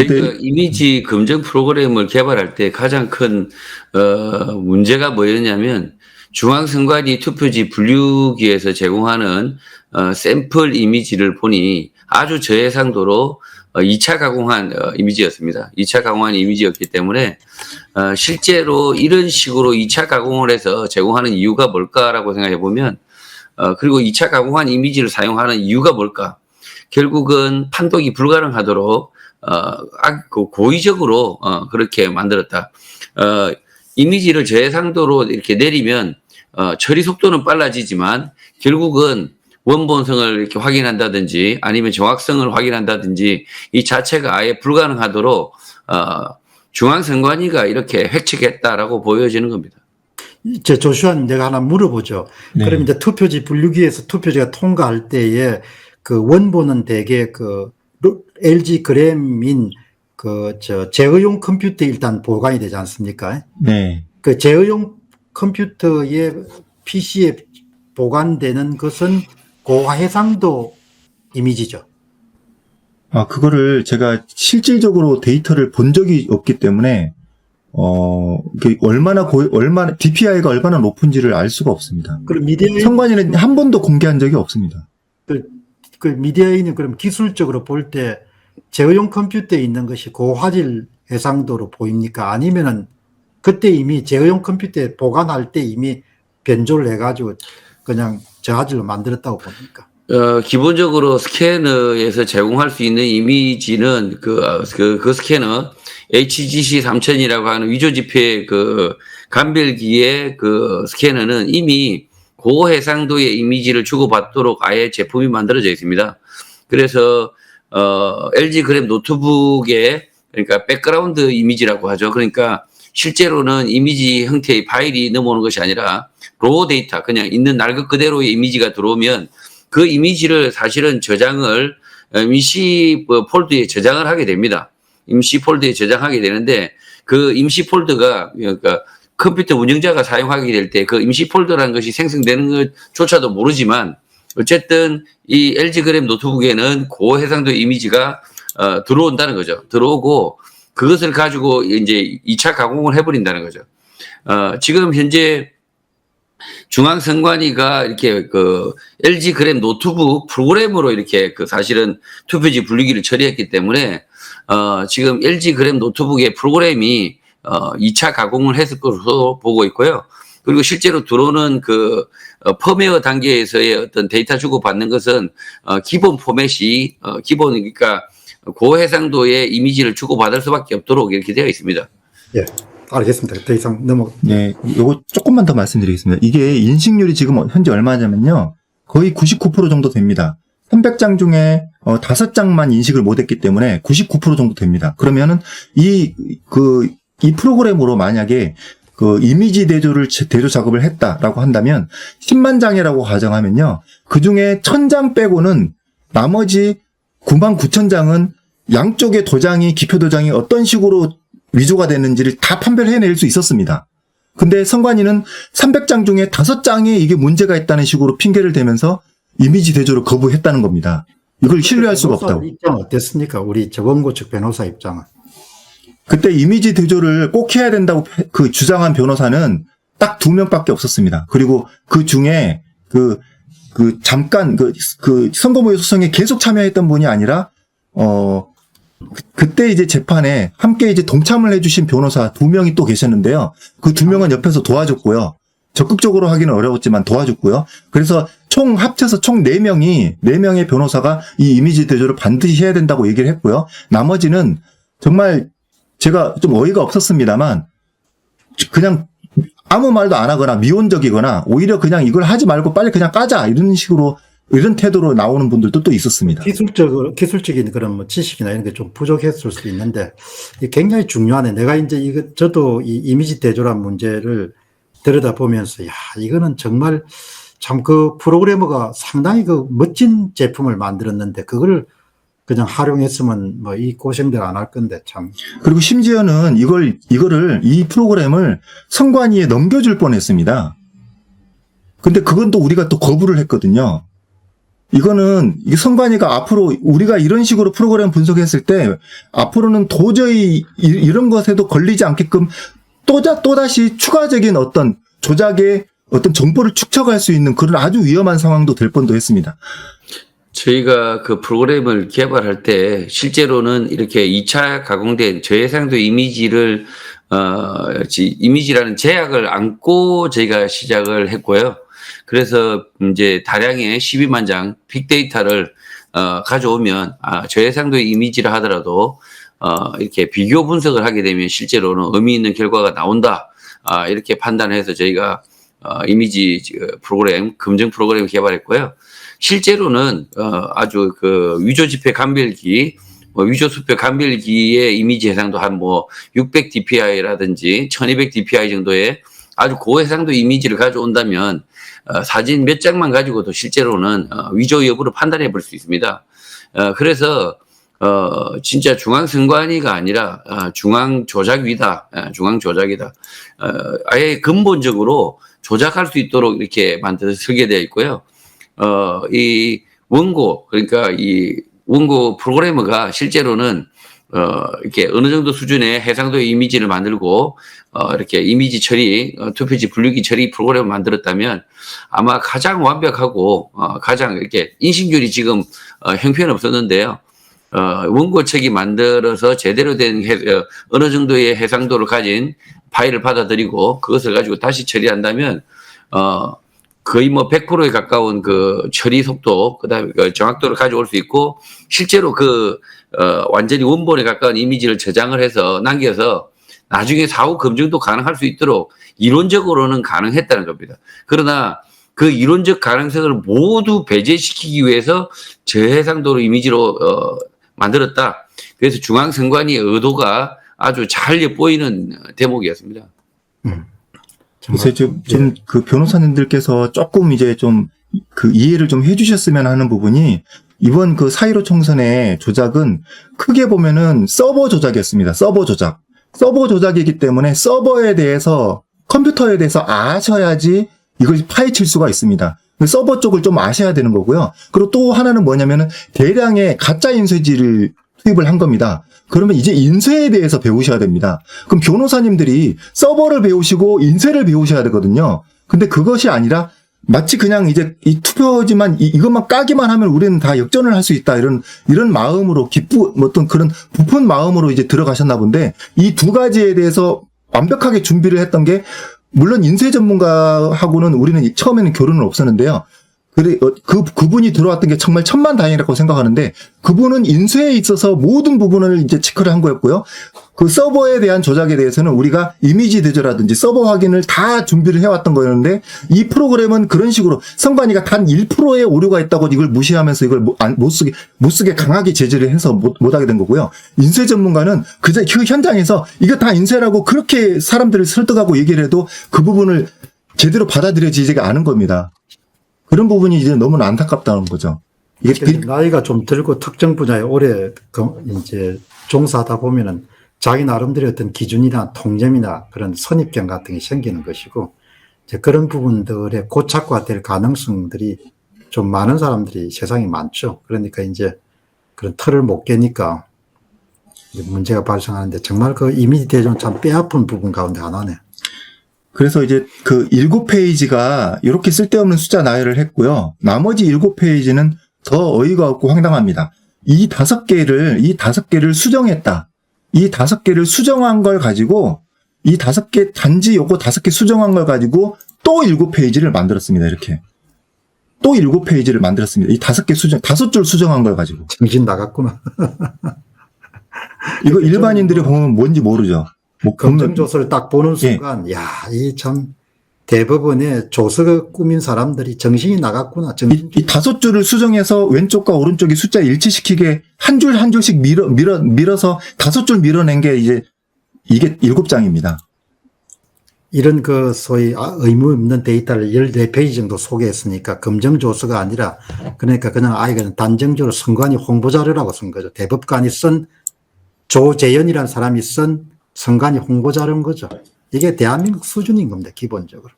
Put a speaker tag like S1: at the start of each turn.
S1: 저희가 이미지 검증 프로그램을 개발할 때 가장 큰 문제가 뭐였냐면 중앙선관위 투표지 분류기에서 제공하는 샘플 이미지를 보니 아주 저해상도로 2차 가공한 이미지였습니다. 2차 가공한 이미지였기 때문에 실제로 이런 식으로 2차 가공을 해서 제공하는 이유가 뭘까라고 생각해 보면 그리고 2차 가공한 이미지를 사용하는 이유가 뭘까? 결국은 판독이 불가능하도록 고의적으로 그렇게 만들었다. 이미지를 저해상도로 이렇게 내리면 처리 속도는 빨라지지만 결국은 원본성을 이렇게 확인한다든지 아니면 정확성을 확인한다든지 이 자체가 아예 불가능하도록 중앙선관위가 이렇게 획책했다라고 보여지는 겁니다.
S2: 조슈아님, 내가 하나 물어보죠.
S3: 네.
S2: 그럼 이제 투표지 분류기에서 투표지가 통과할 때에 그 원본은 대개 그 LG 그램인 제어용 컴퓨터에 일단 보관이 되지 않습니까?
S3: 네.
S2: 그 제어용 컴퓨터의 PC에 보관되는 것은 고해상도 이미지죠.
S3: 그거를 제가 실질적으로 데이터를 본 적이 없기 때문에, 얼마나 DPI가 얼마나 높은지를 알 수가 없습니다.
S2: 그럼 미디어인,
S3: 선관위는 한 번도 공개한 적이 없습니다.
S2: 그 미디어인은 그럼 기술적으로 볼 때 제어용 컴퓨터에 있는 것이 고화질 해상도로 보입니까? 아니면은 그때 이미 제어용 컴퓨터에 보관할 때 이미 변조를 해가지고 그냥 저화질로 만들었다고 봅니까?
S1: 기본적으로 스캐너에서 제공할 수 있는 이미지는 그 스캐너 HGC 3000이라고 하는 위조지폐 감별기의 스캐너는 이미 고해상도의 이미지를 주고받도록 아예 제품이 만들어져 있습니다. 그래서 LG 그램 노트북에 그러니까 백그라운드 이미지라고 하죠. 그러니까 실제로는 이미지 형태의 파일이 넘어오는 것이 아니라 로우 데이터 그냥 있는 낡은 그대로의 이미지가 들어오면 그 이미지를 사실은 저장을 임시 폴더에 저장을 하게 됩니다. 임시 폴더에 저장하게 되는데 그 임시 폴더가 그러니까 컴퓨터 운영자가 사용하게 될 때 그 임시 폴더라는 것이 생성되는 것조차도 모르지만 어쨌든 이 LG 그램 노트북에는 고해상도 이미지가 들어온다는 거죠. 들어오고 그것을 가지고 이제 2차 가공을 해버린다는 거죠. 지금 현재 중앙선관위가 이렇게 LG 그램 노트북 프로그램으로 이렇게 사실은 투표지 분류기를 처리했기 때문에 지금 LG 그램 노트북의 프로그램이 2차 가공을 했을 것으로 보고 있고요. 그리고 실제로 들어오는 펌웨어 단계에서의 어떤 데이터 주고받는 것은 기본 포맷이 그러니까 고해상도의 이미지를 주고받을 수밖에 없도록 이렇게 되어 있습니다.
S2: 예, 알겠습니다. 더 이상
S3: 네, 요거 조금만 더 말씀드리겠습니다. 이게 인식률이 지금 현재 얼마냐면요. 거의 99% 정도 됩니다. 300장 중에 5장만 인식을 못했기 때문에 99% 정도 됩니다. 그러면은 이 프로그램으로 만약에 이미지 대조 작업을 했다라고 한다면 10만 장이라고 가정하면요. 그 중에 1000장 빼고는 나머지 99,000장은 양쪽의 기표 도장이 어떤 식으로 위조가 됐는지를 다 판별해낼 수 있었습니다. 근데 선관위는 300장 중에 5장에 이게 문제가 있다는 식으로 핑계를 대면서 이미지 대조를 거부했다는 겁니다. 이걸 신뢰할 수가 없다고.
S2: 입장 어땠습니까? 우리 저범고 측 변호사 입장은.
S3: 그때 이미지 대조를 꼭 해야 된다고 주장한 변호사는 딱 2명밖에 없었습니다. 그리고 그 중에 잠깐 선거무효 소송에 계속 참여했던 분이 아니라 그때 이제 재판에 함께 이제 동참을 해주신 변호사 2명이 또 계셨는데요. 그 2명은 옆에서 도와줬고요. 적극적으로 하기는 어려웠지만 도와줬고요. 그래서 합쳐서 총 4명의 변호사가 이 이미지 대조를 반드시 해야 된다고 얘기를 했고요. 나머지는 정말 제가 좀 어이가 없었습니다만 그냥 아무 말도 안 하거나 미온적이거나 오히려 그냥 이걸 하지 말고 빨리 그냥 까자 이런 태도로 나오는 분들도 또 있었습니다.
S2: 기술적인 그런 지식이나 이런 게 좀 부족했을 수도 있는데 굉장히 중요하네. 내가 이제 저도 이 이미지 대조란 문제를 들여다보면서 이거는 정말 참 프로그래머가 상당히 멋진 제품을 만들었는데 그거를 그냥 활용했으면 이 고생들 안 할 건데 참.
S3: 그리고 심지어는 이 프로그램을 선관위에 넘겨줄 뻔했습니다. 근데 그건 또 우리가 또 거부를 했거든요. 이거는 이게 선관위가 앞으로 우리가 이런 식으로 프로그램 분석했을 때 앞으로는 도저히 이런 것에도 걸리지 않게끔 또다시 추가적인 어떤 조작의 어떤 정보를 축적할 수 있는 그런 아주 위험한 상황도 될 뻔도 했습니다.
S1: 저희가 그 프로그램을 개발할 때 실제로는 이렇게 2차 가공된 저해상도 이미지를 이미지라는 제약을 안고 저희가 시작을 했고요. 그래서 이제 다량의 12만 장 빅데이터를 가져오면 저해상도 이미지를 하더라도 이렇게 비교 분석을 하게 되면 실제로는 의미 있는 결과가 나온다. 이렇게 판단해서 저희가 이미지 프로그램, 검증 프로그램을 개발했고요. 실제로는 아주 그 위조 지표 감별기, 위조 수표 감별기의 이미지 해상도 한 600 dpi라든지 1200 dpi 정도의 아주 고해상도 이미지를 가져온다면 사진 몇 장만 가지고도 실제로는 위조 여부를 판단해 볼 수 있습니다. 그래서 진짜 중앙선관위가 아니라 중앙조작위다. 중앙조작이다. 아예 근본적으로 조작할 수 있도록 이렇게 만들어서 설계되어 있고요. 이 원고, 그러니까 이 원고 프로그래머가 실제로는 이렇게 어느 정도 수준의 해상도 이미지를 만들고 이렇게 이미지 처리, 투표지 분류기 처리 프로그램을 만들었다면 아마 가장 완벽하고 가장 이렇게 인식률이 지금 형편없었는데요. 원고 측이 만들어서 제대로 된 어느 정도의 해상도를 가진 파일을 받아들이고 그것을 가지고 다시 처리한다면 거의 100%에 가까운 그 처리 속도, 그다음에 그 정확도를 가져올 수 있고 실제로 완전히 원본에 가까운 이미지를 저장을 해서 남겨서 나중에 사후 검증도 가능할 수 있도록 이론적으로는 가능했다는 겁니다. 그러나 그 이론적 가능성을 모두 배제시키기 위해서 저해상도로 이미지로 만들었다. 그래서 중앙선관위의 의도가 아주 잘 엿보이는 대목이었습니다.
S3: 그래서 좀 그 변호사님들께서 조금 이제 좀 그 이해를 좀 해주셨으면 하는 부분이 이번 그 4.15 총선의 조작은 크게 보면은 서버 조작이었습니다. 서버 조작. 서버 조작이기 때문에 서버에 대해서 컴퓨터에 대해서 아셔야지 이걸 파헤칠 수가 있습니다. 서버 쪽을 좀 아셔야 되는 거고요. 그리고 또 하나는 뭐냐면은 대량의 가짜 인쇄지를 투입을 한 겁니다. 그러면 이제 인쇄에 대해서 배우셔야 됩니다. 그럼 변호사님들이 서버를 배우시고 인쇄를 배우셔야 되거든요. 근데 그것이 아니라 마치 그냥 이제 이 투표지만 이것만 까기만 하면 우리는 다 역전을 할 수 있다 이런 마음으로 어떤 그런 부푼 마음으로 이제 들어가셨나 본데 이 두 가지에 대해서 완벽하게 준비를 했던 게 물론 인쇄 전문가하고는 우리는 처음에는 교류는 없었는데요. 그분이 들어왔던 게 정말 천만다행이라고 생각하는데 그분은 인쇄에 있어서 모든 부분을 이제 체크를 한 거였고요. 그 서버에 대한 조작에 대해서는 우리가 이미지 대조라든지 서버 확인을 다 준비를 해왔던 거였는데 이 프로그램은 그런 식으로 선관위가 단 1%의 오류가 있다고 이걸 무시하면서 이걸 못 쓰게 강하게 제재를 해서 못하게 된 거고요. 인쇄 전문가는 그 현장에서 이거 다 인쇄라고 그렇게 사람들을 설득하고 얘기를 해도 그 부분을 제대로 받아들여지지가 않은 겁니다. 그런 부분이 이제 너무 안타깝다는 거죠. 이게
S2: 나이가 좀 들고 특정 분야에 오래 이제 종사하다 보면은 자기 나름대로 어떤 기준이나 통념이나 그런 선입견 같은 게 생기는 것이고 이제 그런 부분들에 고착화 될 가능성들이 좀 많은 사람들이 세상에 많죠. 그러니까 이제 그런 틀을 못 깨니까 문제가 발생하는데 정말 그 이미지 대전 참 뼈아픈 부분 가운데 하나네.
S3: 그래서 이제 그 7페이지가 이렇게 쓸데없는 숫자 나열을 했고요. 나머지 7페이지는 더 어이가 없고 황당합니다. 이 5개를 수정했다. 이 5개를 수정한 걸 가지고 이 5개 단지 요거 5개 수정한 걸 가지고 또 7페이지를 만들었습니다. 이렇게. 또 7페이지를 만들었습니다. 이 5개 5줄 수정한 걸 가지고.
S2: 정신 나갔구나.
S3: 이거 일반인들이 보면 뭔지 모르죠.
S2: 검증조서를 딱 보는 순간, 야, 이 참, 대법원에 조서가 꾸민 사람들이 정신이 나갔구나.
S3: 이 5줄을 수정해서 왼쪽과 오른쪽이 숫자 일치시키게 한 줄 한 줄씩 밀어서 5줄 밀어낸 게 이게 7장입니다.
S2: 이런 그 소위 의무 없는 데이터를 14페이지 정도 소개했으니까 검증조서가 아니라 그러니까 그냥 그냥 단정적으로 선관위 홍보자료라고 쓴 거죠. 대법관이 쓴 조재현이라는 사람이 쓴 선관위 홍보자료인 거죠. 이게 대한민국 수준인 겁니다. 기본적으로.